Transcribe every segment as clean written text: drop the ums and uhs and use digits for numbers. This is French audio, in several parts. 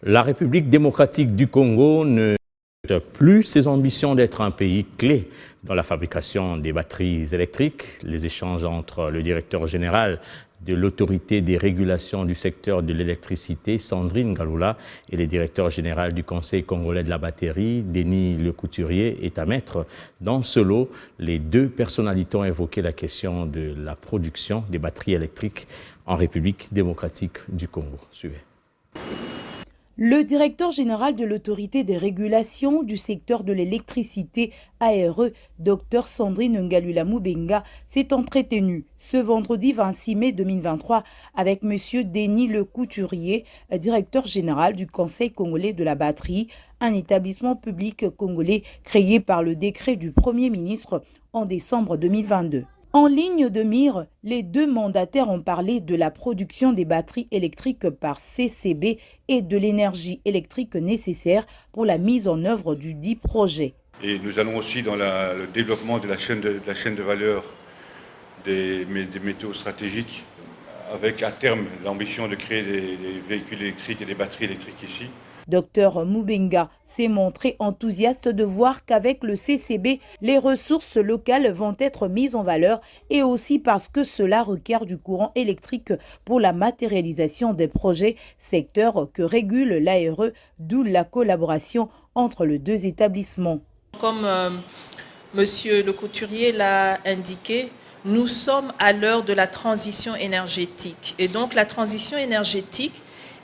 La République démocratique du Congo ne plus ses ambitions d'être un pays clé dans la fabrication des batteries électriques. Les échanges entre le directeur général de l'autorité des régulations du secteur de l'électricité, Sandrine Ngaloula, et le directeur général du Conseil congolais de la batterie, Denis Le Couturier, est à mettre dans ce lot. Les deux personnalités ont évoqué la question de la production des batteries électriques en République démocratique du Congo. Suivez. Le directeur général de l'autorité des régulations du secteur de l'électricité ARE, Dr Sandrine Ngalula Mubenga, s'est entretenu ce vendredi 26 mai 2023 avec M. Denis Le Couturier, directeur général du Conseil congolais de la batterie, un établissement public congolais créé par le décret du Premier ministre en décembre 2022. En ligne de mire, les deux mandataires ont parlé de la production des batteries électriques par CCB et de l'énergie électrique nécessaire pour la mise en œuvre du dit projet. Et nous allons aussi dans le développement de la chaîne de valeur des métaux stratégiques, avec à terme l'ambition de créer des véhicules électriques et des batteries électriques ici. Dr Mubenga s'est montré enthousiaste de voir qu'avec le CCB, les ressources locales vont être mises en valeur et aussi parce que cela requiert du courant électrique pour la matérialisation des projets, secteur que régule l'ARE, d'où la collaboration entre les deux établissements. Comme Monsieur Le Couturier l'a indiqué, nous sommes à l'heure de la transition énergétique. Et donc la transition énergétique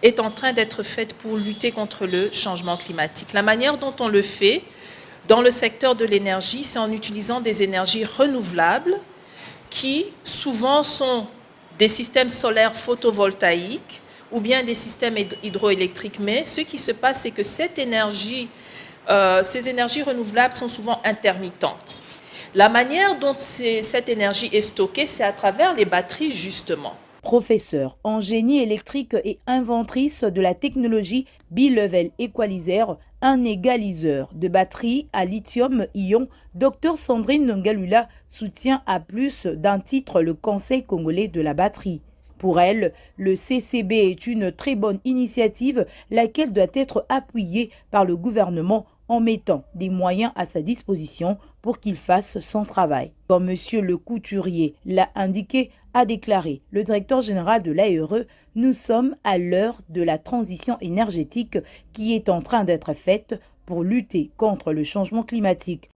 est en train d'être faite pour lutter contre le changement climatique. La manière dont on le fait dans le secteur de l'énergie, c'est en utilisant des énergies renouvelables qui souvent sont des systèmes solaires photovoltaïques ou bien des systèmes hydroélectriques. Mais ce qui se passe, c'est que ces énergies renouvelables sont souvent intermittentes. La manière dont cette énergie est stockée, c'est à travers les batteries, justement. Professeur en génie électrique et inventrice de la technologie Bi-Level Equalizer, un égaliseur de batterie à lithium-ion, Dr Sandrine Ngalula soutient à plus d'un titre le Conseil congolais de la batterie. Pour elle, le CCB est une très bonne initiative, laquelle doit être appuyée par le gouvernement en mettant des moyens à sa disposition pour qu'il fasse son travail. Comme M. Le Couturier l'a indiqué, a déclaré le directeur général de l'ARE, nous sommes à l'heure de la transition énergétique qui est en train d'être faite pour lutter contre le changement climatique.